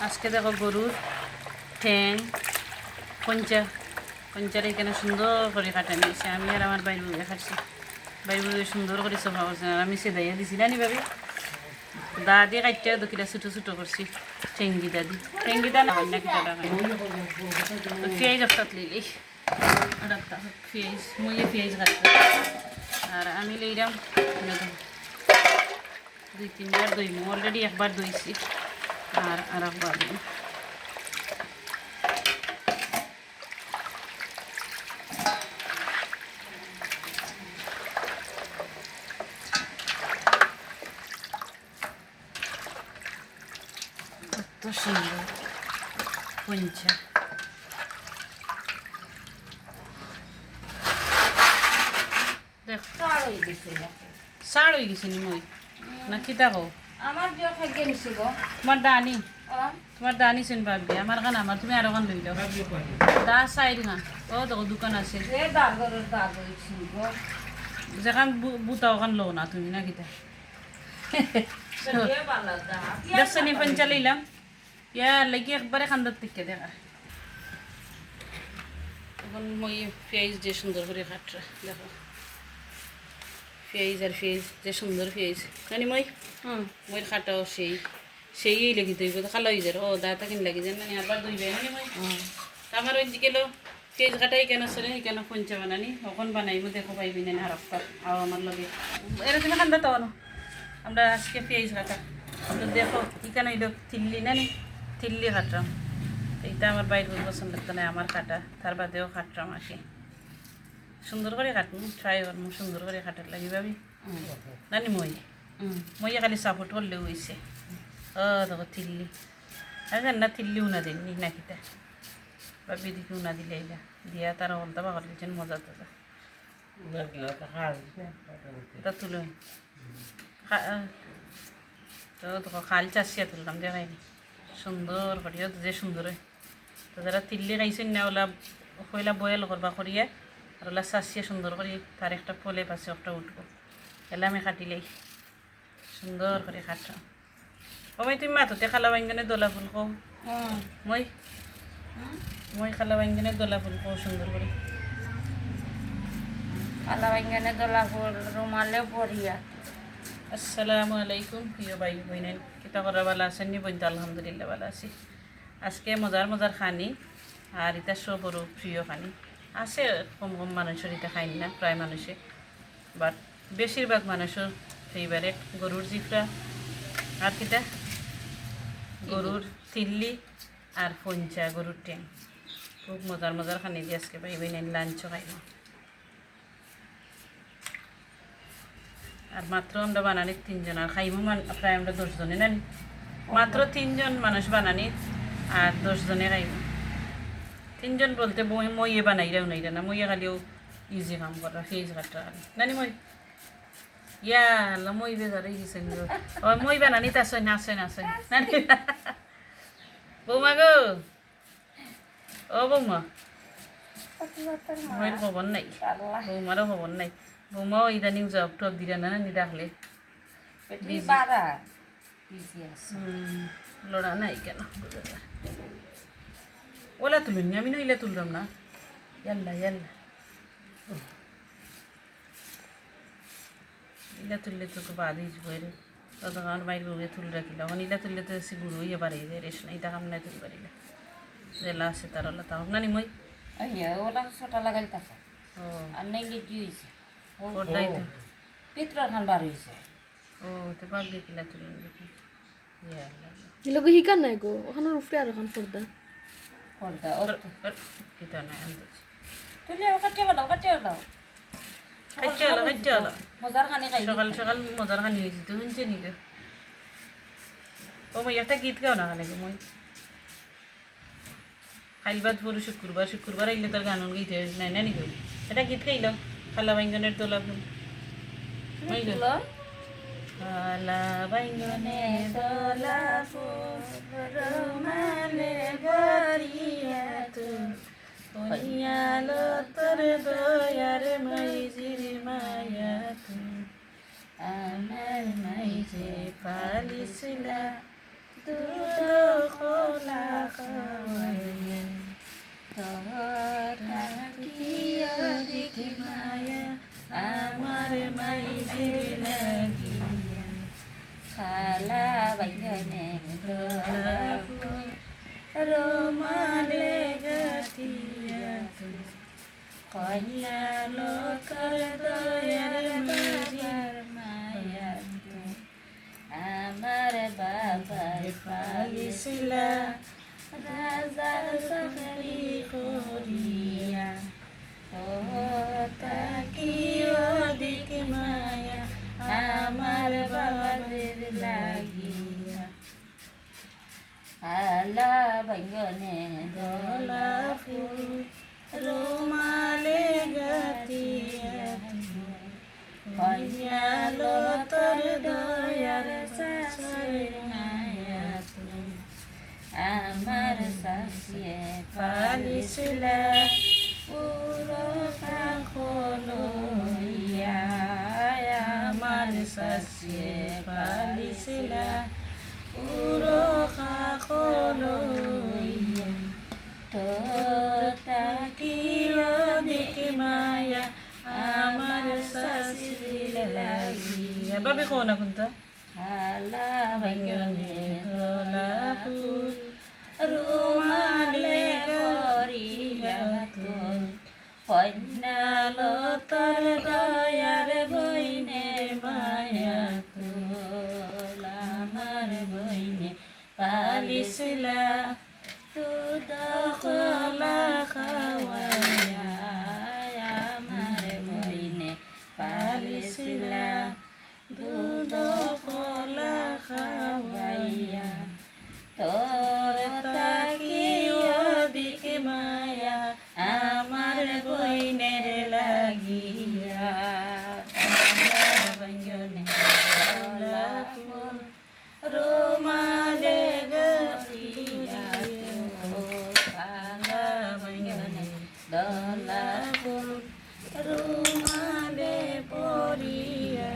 আজকে দেখো গরুর ঠ্যাং পঞ্চার এখানে সুন্দর করে কাটা নিয়েছে। আমি আর আমার বাইর বুড়ে খাচ্ছি। বাইর বুড়ে সুন্দর করে সফা করছে আর আমি সেদাইয়া দিছি না নি ভাবি দা দিয়ে কাটতে দুকিটা ছোটো ছোটো করছি ঠেঙ্গিদা দি ঠেঙ্গিদা না হয় না কিটা পেঁয়াজ অফটাত লইলেই পেঁয়াজ মুইয়ে পেঁয়াজ কাটতে আর আমি লইলাম 2-3 বার দইমু অলরেডি একবার দইছি আর একবার দিই। কত সুন্দর পঞ্চা দেখ সার হয়ে গেছে নি মই না কি দেখো আমার যে খাইতে নিছি গো তোমার দানি শুন ভাবি আমার খান আমার তুমি আরো খান লই যাও দা সাইড খান ও দেখো দোকান আছে এ দাগরের দাগ হইছি গো যেখান বুতাও খান লো না তুমি না কিতা এ বালা দা দেখছো নি পঞ্চা লইলাম ইয়া লাগি একবারে খান্দার থেকে দেখা এখন মই পেঁয়াজ যে সুন্দর করে কাটরা দেখো পেঁয়াজ আর পেঁয়াজ যে সুন্দর পেঁয়াজ জানি মই খাটাও সেই লাগি দইব খালা হয়ে যায় ও দাঁতা কিন লাগি যায় না আবার দইবে নানি মই আমার ওই দিকে পেঁয়াজ কাটাই কেন চলে কেন পঞ্চা বানানি ওখান বানাইব দেখো পাইবি না আর আও আমার লগে এরা তুমি খান্দা তো আমরা আজকে পেঁয়াজ কাটা তো দেখো এখানে হইল থিল্লি নানি থিল্লি কাটলাম এইটা আমার বাইরে পছন্দ লাগতো না আমার কাটা তার বাদেও কাটলাম আর কি সুন্দর করে কাটবো ট্রাই করবো সুন্দর করে কাটার লাগি ভাবি নানি মই খালি সাপোর্ট করলেও হয়েছে ও দেখো থিল্লি আর না থিল্লি উনা দিননি নাকিটা ভাবি দিকে উনা দিলে এইলা দিয়া তারা হলতা বা করলেছেন মজা তো তা তুলো তো দেখো খাল চাষিয়া তুললাম দেখাইনি সুন্দর করিয়া যে সুন্দর হয় তো যারা তিল্লি খাইছেন না ওলা কইলা বয়েল করবা করিয়া আর ওলা চাষিয়া সুন্দর করে তার একটা ফলে পাশে একটা উঠবো এলা আমি কাটিলেই সুন্দর করে কাটলাম ও তুমি মাথতে খালা বাঙ্গনে দোলা ফুল কও মই খালা বাঙ্গনে দোলা ফুল কও সুন্দর করে খালা বাইঙ্গানে দলা ফুল রুমালে পরিয়া আসসালামু আলাইকুম প্রিয় ভাই বোনেন কিতা করা ভালো আছেন নি বলতে আলহামদুলিল্লাহ ভালো আছি আজকে মজার খানি আর এটা সব বড় প্রিয় খানি আছে কম মানুষের এটা খাই না প্রায় মানুষে বাট বেশিরভাগ মানুষের ফেভারেট গরুর জিফরা আর কিটা গরুর তিল্লি আর পঞ্চা গরুর ট্যাং খুব মজার খানি দিয়ে আজকে ভাই বোনেন লাঞ্চও খাইব আর মাত্র আমরা বানানি 3 জন আর খাইব প্রায় আমরা 10 জনে নানি মাত্র 3 জন মানুষ বানানি আর 10 জনে খাইব 3 জন বলতে মইয়ে বানাইরাও নাইরা না মইয়ে খালিও ইজি কাম করা ফেজ কাটা নানি ইয়াল্লা মই বেজারে গেছেন গো ও মই বানানি তা আসেন নানি বৌমা গো ও বৌমা মই খবর নাই বৌমারও খবর নাই বৌমাও ইদানিং জব টব দিলা না নি ডাকলে লড়া নাই কেন ওলা তুলুন আমি নইলা তুললাম না ইয়াল্লা ইলা তুললে তো বাদ হয়ে যাবো রে তখন আমার বাইর বউয়ে তুল রাখিল এখন ইলা তুললে তো সে বুড়ো হইয়া বাড়ি যায় রেশ নাই এটা কাম নাই তুল পারিলে জেলা আছে তার ওলা তাও নানি মই ওলা ছোটা লাগাই থাকে ও আর নাই গেছি হয়েছে ওটাই তো পিতরা খান বার হয়েছে ও তো বাদ দেখিলা তুলুন দেখি ইয়াল্লা এগুলো হিকার নাই গো ওখানে উপরে আর ওখান পর্দা পর্দা কিতা নাই আনতেছি তুলে কাটিয়ে দাও খাইতে হলো মজার খানি খাই সকাল মজার খানি হয়েছে তো শুনছে নিকে ও মই একটা গীত গাও না লাগে মই খাইলবাদ পুরো শুক্রবার আইলে তোর গান গাইতে নাই নানি কই এটা গীত গাইল খালা বাইঙ্গনের দোলা ফুল খালা বাইঙ্গনের দোলা ফুল রোমালে গরিয়া তুল কইয়ালো তোর দয়ার মাইজির মায়া তুল আমার মাইজে পালিছিলা দুধ রোমালে গাথিয়া কন্যা লোকার দয়ার বাবার মায়া আমার বাবার পালিছিলা রাজার চাকরি করিয়া তাকি অধিক মায়া আমার বাবার লাগিয়া আলা বাঙ্গনে দোলা ফুল রুমালে গাতিয়া কন্যালো তোর দয়ার শাশুড় মায়া তুমি আমার শাশুয়ে পালিছিলা পুরো কাখলো আমার শাশুয়ে পালিছিলা পুরো কাখলো তোর তাকিও দেখে মায়া আমার শাশুড়ির লাগিয়া বাবে কোন কোনটা আলা ভাঙ্গনে দোলা ফুল রুমালে করিয়া তোর কন্যালো তোর দয়ার বইনের মায়া তোর আমার বইনে পালিছিলা দুধ কলা খাওয়াইয়া আমার বইনে পালিছিলা দুধ কলা খাওয়াইয়া তোর তাকিও দিকে মায়া আমার বইনের লাগিয়া আমার বইনে দোলা ফুল রোমালে গাথিয়া দোলা ফুল রুমালে পরিয়া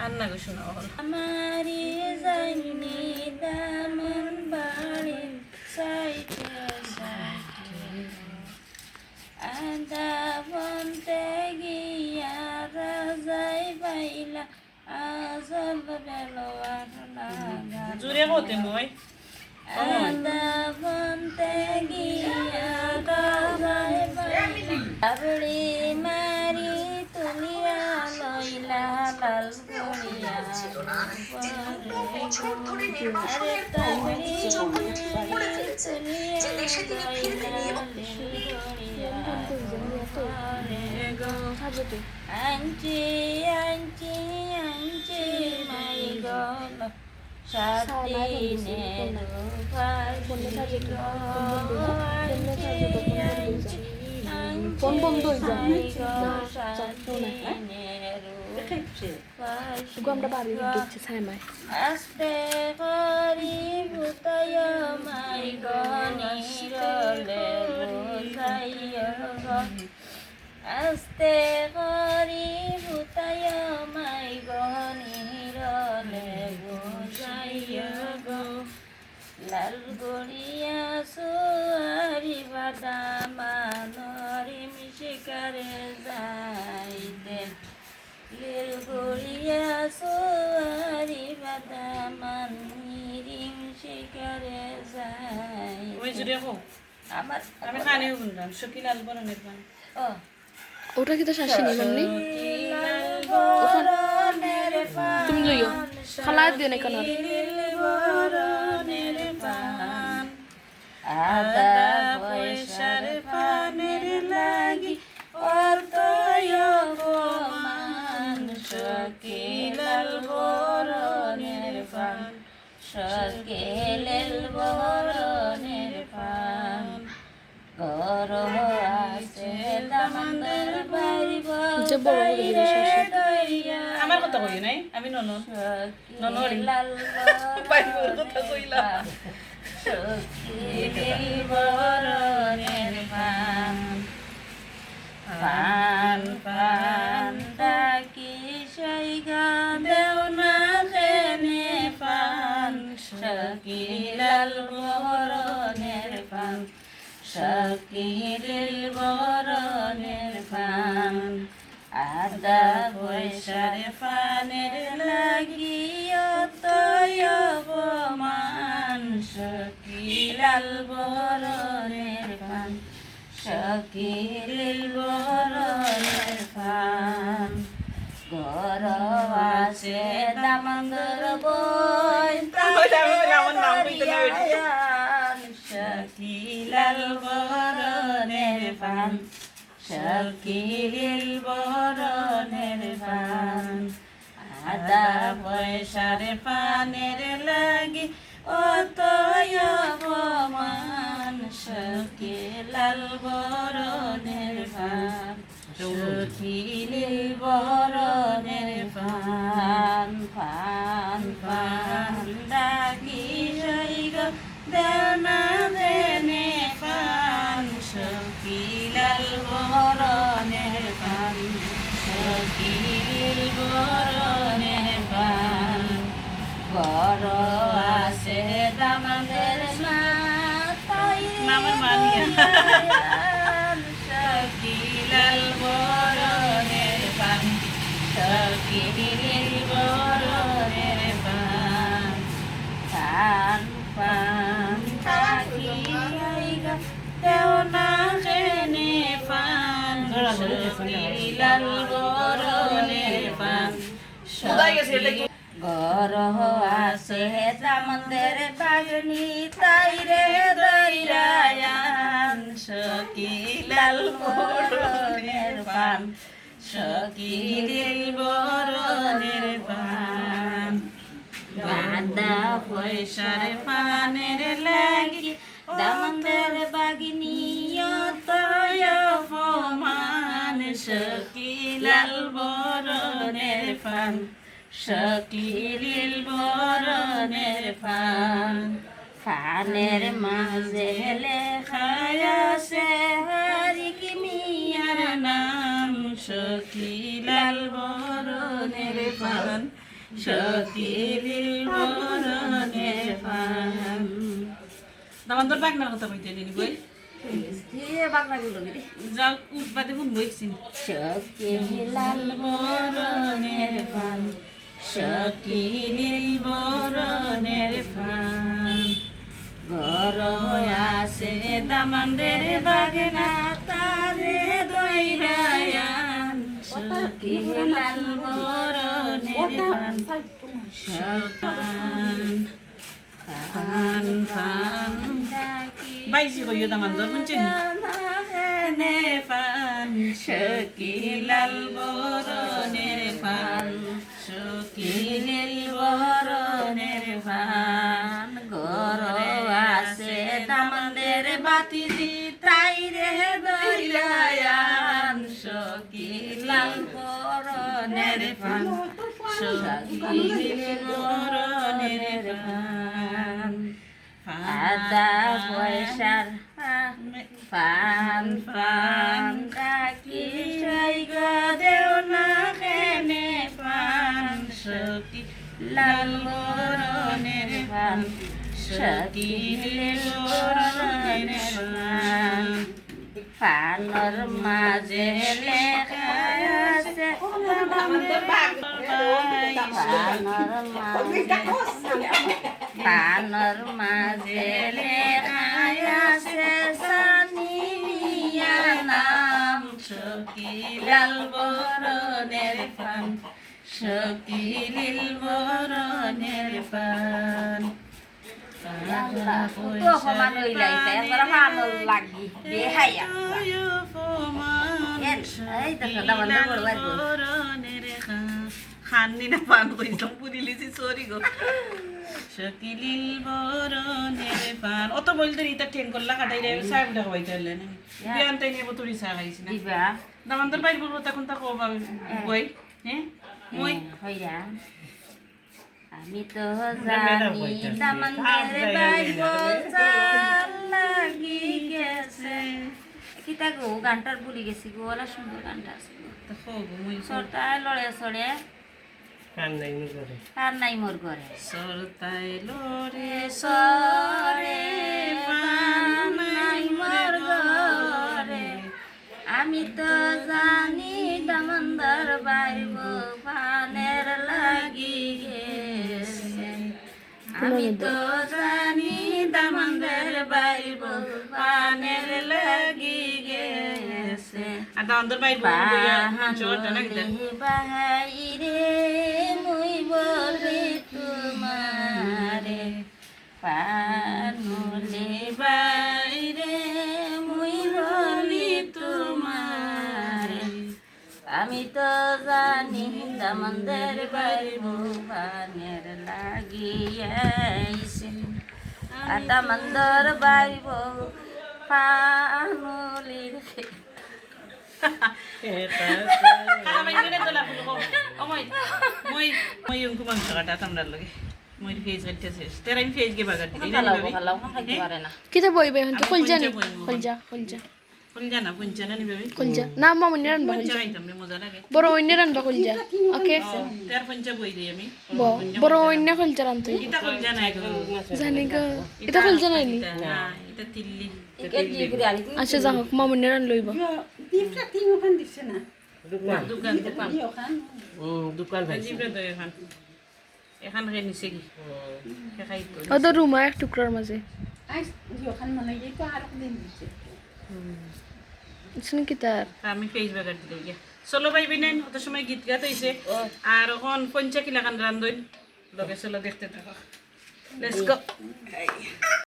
আন্না গো শোনা আমারি জানি দামন বাড়ির সাইটে সাইটে আদা বনতে গিয়া রাজাই বাইলা আজল বেলোয়ার লাগা জুড়ে হতে মই আদা বনতে গিয়া রাজাই বাইলা আবলি মারি তুলিয়া লইলা লাল গড়িয়া আরে তাবলি আঞ্চি আঞ্চি আঞ্চি মাই গল সাদিনে ফোন বন্ধ হয়ে যাবে আমরা বাড়ি গেছি ছাইমায় আস্তে করি ভূতয় মাই গনিরলে বোঝাইয় আস্তে করি ভূতয় মাই গনিরলে বোঝাইয় গো লাল গড়িয়া সোয়ারি বাদামানরি মিশিকারে যাইতে লীল গড়িয়া সোয়ারি বাদামান মিরিম শিকারে যাই ওই জুড়ে হো আমার আমি খানে শুনলাম শকিল আল বরনের গান ও ওটা কি তো শাসিনী মামনি তুমি লইও খালা দিয়ে না কেন আদা পয়সার পানের লাগি অর্থয় মান শকিলাল বরণের পান শকিলেল বরণের পান গর আছে দামান্দার বাড়ি যে বড় বড় জিনিস আছে আমার কথা কই নাই আমি ননদ ননদ বাইরের কথা কইলা শকিলেল বরণের পান পান পান ডাকি সাইগা দেও না খেনে পান শকিলাল বরণের পান শকিলেল বরণের পান আদা পয়সার পানের লাগিও তয় অপমান লাল বরণের পান সকিলিল বরণের পান ঘর আছে দামন্দর বই সকিলাল বরণের পান সকিলিল বরণের পান আদা পয়সার পানের লাগি অতয় অপমান সকিলাল বরণের পান সকিলিল বরণের পান পান পান ডাকি জৈগ দেনা দেনে পান সকিলাল বরণের পান সকিলিল বরণের পান বড় আছে দামাদের নামের মানিয়া সকিলাল বরণের পান সকিলিল বরণের পান পান পান থাকি দেও না জেনে পান সকিলাল বরণের পান ঘর আছে দামদের বাগনি তাইরে দৈরায়ান সকিলাল বরণের পান সকিলিল বরণের পান বাদা পয়সার পানের লাগি দামদের বাগনি অতয় অপমান সকিলাল বরণের পান সকিলিল বরণের পান পানের মাঝে লেখায় আছে হরিক মিয়ার নাম সকিলাল বরণের পান সকিলিল বরণের পান দামন্দর বাগনার কথা কইতে দিনি বই যাও উঠবাদে কোন বইছিন সকিলাল বরণের পান সকিলিল বরণের পান ঘর আছে দামদের বাগনা তারে দৈরায়ান সকিলাল বরণের পান সকান পান পান বাইজি কইও দামন্দর বুঝছেন পান সকিলাল বরণের পান সকিলিল বরণের পান ঘর আছে দামদের বাতিজি তাইরে দৈরায়ান সকিলাল বরণের পান সকিলিল বরণের পান আদা পয়সার পান পান ডাকি জৈগ দেও না কেনে পান সকিলাল বরণের পান সকিলিল বরণের পান পানর মাঝে লেখায় আছে পানর মাঝে লেখায় আছে সানি মিয়া নাম সকিলাল বরণের পান সকিলিল বরণের পান খাননি না পান কইলাম পুরিলিছি সরি গো সকিলিল বরণের পান অত বলতে ইতা ঠেন করলা কাটাই রে সাহেব টাকা পাইতে হলে না বিয়ান তাই নিয়ে তুই চা খাইছি না দিবা দামন্দর বাইর বলবো তখন তা কবা বই হ্যাঁ মই হইয়া আমি তো জানি দামদের বাইব জাল লাগি গেছে কিতা গো গানটার ভুলি গেছি গো ওলা সুন্দর গানটা আছে তো গো মই সরতায় লড়ে সড়ে কার নাই মোর ঘরে সরতাই লরে সরে পান নাই মোর ঘরে আমি তো জানি দামন্দর বাইব পানের লাগি গেছে আমি তো জানি দামনদের বাইব পানের লাগি গেছে আর দামদের বাইর চোরটা না কিতা বাহাইরে মুই বলি তোমারে পানুলে বাইরে মুই বলি তোমারে আমি তো জানি দামনদের বাইব পানের লাগিয়েছে আর দামনদের বাইব পানুলির খালা বাইর করে তোলা ফুলো ও মই yung kumang sakata tamdar lagi মই ফেজ কাটতেছে তেরা আমি ফেজ গে বাগার দিই না ভাবি খালাও খাইতে পারে না কিতা বইবে এখন তো কলজা নি কলজা কোন জানা পুঞ্চা না নি ভাবি কলজা না মামুনি রানবা পুঞ্চা কলজা খাইতাম রে মজা লাগে বড় অন্য রানবা কলজা ওকে তের পুঞ্চা বই দিই আমি বড় অন্য কলজা রানতে এটা কোন জানা এক জানি গো এটা কলজা নাইনি না এটা তিল্লি আচ্ছা যা হোক মামুনি রান লইব দোকান দোকান জিবরা তো এখন রে নিছে কি খাই তো ওটা রুমা এক টুকরার মাঝে শুনি কি তার আমি ফেস বাগার দিই গিয়া চলো ভাই বিনেন অত সময় গীত গাত হইছে আর এখন পঞ্চা কিলা কান রান্ধইন লগে চলো দেখতে থাকো লেটস গো